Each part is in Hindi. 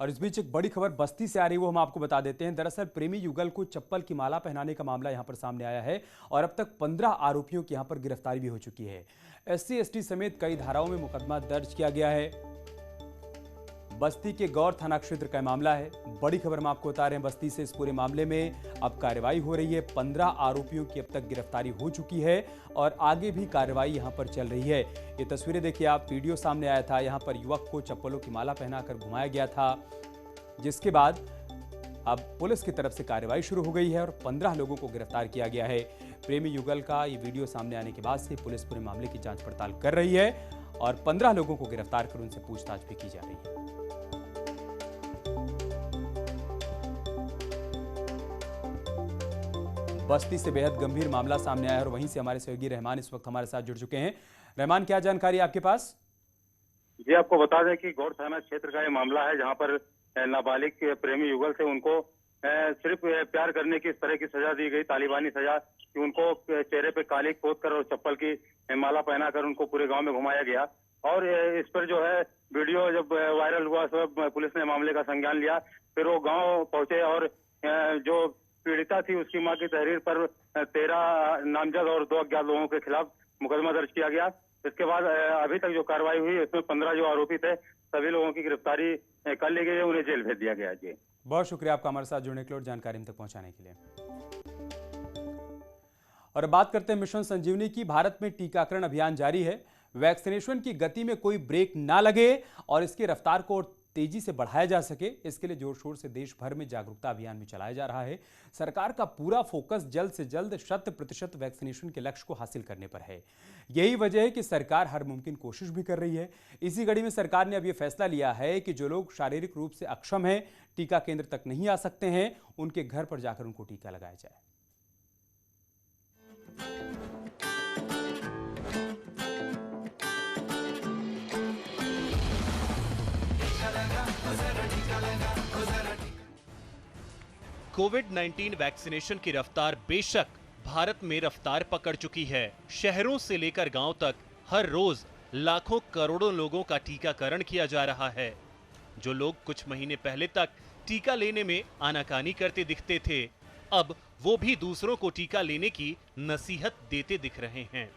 और इस बीच एक बड़ी खबर बस्ती से आ रही है, वो हम आपको बता देते हैं। दरअसल प्रेमी युगल को चप्पल की माला पहनाने का मामला यहां पर सामने आया है और अब तक 15 आरोपियों की यहां पर गिरफ्तारी भी हो चुकी है। SC ST समेत कई धाराओं में मुकदमा दर्ज किया गया है। बस्ती के गौर थाना क्षेत्र का मामला है। बड़ी खबर हम आपको बता रहे हैं बस्ती से। इस पूरे मामले में अब कार्रवाई हो रही है। 15 आरोपियों की अब तक गिरफ्तारी हो चुकी है और आगे भी कार्रवाई यहां पर चल रही है। ये तस्वीरें देखिए आप, वीडियो सामने आया था। यहां पर युवक को चप्पलों की माला पहनाकर घुमाया गया था, जिसके बाद अब पुलिस की तरफ से कार्रवाई शुरू हो गई है और 15 लोगों को गिरफ्तार किया गया है। प्रेमी युगल का ये वीडियो सामने आने के बाद से पुलिस पूरे मामले की जांच पड़ताल कर रही है और 15 लोगों को गिरफ्तार कर उनसे पूछताछ भी की जा रही है। बस्ती से बेहद गंभीर मामला सामने आया और वहीं से हमारे सहयोगी रहमान इस वक्त हमारे साथ जुड़ चुके हैं। रहमान, क्या जानकारी आपके पास? जी, आपको बता दें कि गौर थाना क्षेत्र का ये मामला है, जहां पर नाबालिग प्रेमी युगल से उनको सिर्फ प्यार करने की इस तरह की सजा दी गई, तालिबानी सजा, कि उनको चेहरे पे काली पोत कर और चप्पल की माला पहनाकर उनको पूरे गांव में घुमाया गया। और इस पर जो है वीडियो जब वायरल हुआ तो पुलिस ने मामले का संज्ञान लिया। फिर वो गाँव पहुंचे और जो पीड़िता थी उसकी मां की तहरीर पर 13 नामजद और 2 अज्ञात लोगों के खिलाफ मुकदमा दर्ज किया गया। इसके बाद अभी तक जो कार्रवाई हुई इसमें 15 जो आरोपी थे सभी लोगों की गिरफ्तारी कर ली गई है, उन्हें जेल भेज दिया गया। जी, बहुत शुक्रिया आपका हमारे साथ जुड़ने के लिए और जानकारी हम तक पहुंचाने के लिए। और अब बात करते हैं मिशन संजीवनी की। भारत में टीकाकरण अभियान जारी है। वैक्सीनेशन की गति में कोई ब्रेक ना लगे और इसकी रफ्तार को तेजी से बढ़ाया जा सके, इसके लिए जोर शोर से देश भर में जागरूकता अभियान भी चलाया जा रहा है। सरकार का पूरा फोकस जल्द से जल्द 100% वैक्सीनेशन के लक्ष्य को हासिल करने पर है। यही वजह है कि सरकार हर मुमकिन कोशिश भी कर रही है। इसी कड़ी में सरकार ने अब यह फैसला लिया है कि जो लोग शारीरिक रूप से अक्षम हैं, टीका केंद्र तक नहीं आ सकते हैं, उनके घर पर जाकर उनको टीका लगाया जाए। कोविड-19 वैक्सीनेशन की रफ्तार बेशक भारत में रफ्तार पकड़ चुकी है। शहरों से लेकर गांव तक हर रोज लाखों करोड़ों लोगों का टीकाकरण किया जा रहा है। जो लोग कुछ महीने पहले तक टीका लेने में आनाकानी करते दिखते थे, अब वो भी दूसरों को टीका लेने की नसीहत देते दिख रहे हैं।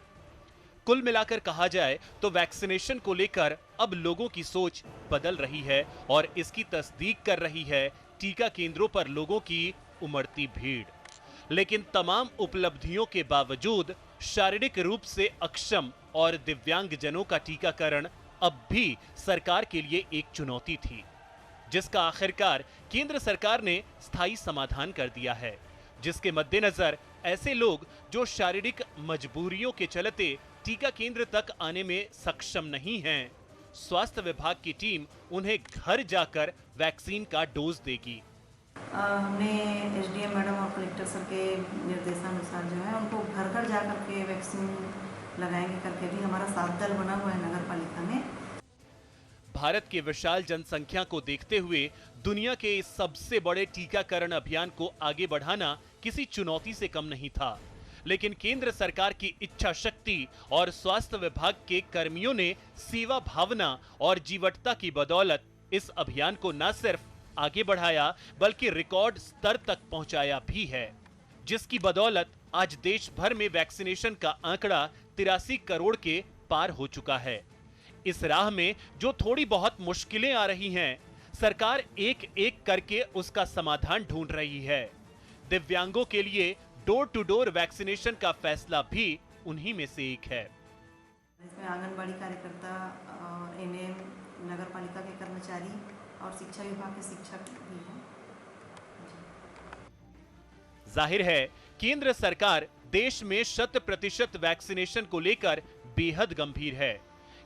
कुल मिलाकर कहा जाए तो वैक्सीनेशन को लेकर अब लोगों की सोच बदल रही है और इसकी तस्दीक कर रही है टीका केंद्रों पर लोगों की उमड़ती भीड़। लेकिन तमाम उपलब्धियों के बावजूद शारीरिक रूप से अक्षम और दिव्यांगजनों का टीकाकरण अब भी सरकार के लिए एक चुनौती थी, जिसका आखिरकार केंद्र सरकार ने स्थायी समाधान कर दिया है। जिसके मद्देनजर ऐसे लोग जो शारीरिक मजबूरियों के चलते टीका केंद्र तक आने में सक्षम नहीं हैं, स्वास्थ्य विभाग की टीम उन्हें घर जाकर वैक्सीन का डोज देगी। हमने SDM मैडम और कलेक्टर सर के निर्देशानुसार जो है उनको घर घर जाकर के वैक्सीन लगाएंगे करके भी हमारा 7 दल बना हुआ है नगर पालिका में। भारत के विशाल जनसंख्या को देखते हुए दुनिया के इस सबसे बड़े टीकाकरण अभियान को आगे बढ़ाना किसी चुनौती से कम नहीं था। लेकिन केंद्र सरकार की इच्छा शक्ति और स्वास्थ्य विभाग के कर्मियों ने सेवा भावना और जीवटता की बदौलत इस अभियान को न सिर्फ आगे बढ़ाया बल्कि रिकॉर्ड स्तर तक पहुंचाया भी है, जिसकी बदौलत आज देश भर में वैक्सीनेशन का आंकड़ा 83 करोड़ के पार हो चुका है। इस राह में जो थोड़ी बहुत मुश्किलें आ रही हैं, सरकार एक एक करके उसका समाधान ढूंढ रही है। दिव्यांगों के लिए डोर टू डोर वैक्सीनेशन का फैसला भी उन्हीं में से एक है। इसमें आंगनबाड़ी कार्यकर्ता और NM, नगर पालिका के कर्मचारी और शिक्षा विभाग के शिक्षक भी हैं। जाहिर है केंद्र सरकार देश में 100% वैक्सीनेशन को लेकर बेहद गंभीर है।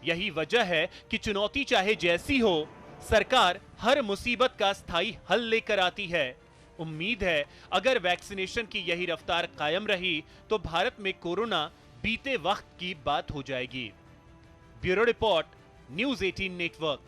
यही वजह है कि चुनौती चाहे जैसी हो, सरकार हर मुसीबत का स्थायी हल लेकर आती है। उम्मीद है अगर वैक्सीनेशन की यही रफ्तार कायम रही तो भारत में कोरोना बीते वक्त की बात हो जाएगी। Bureau report, news 18 network.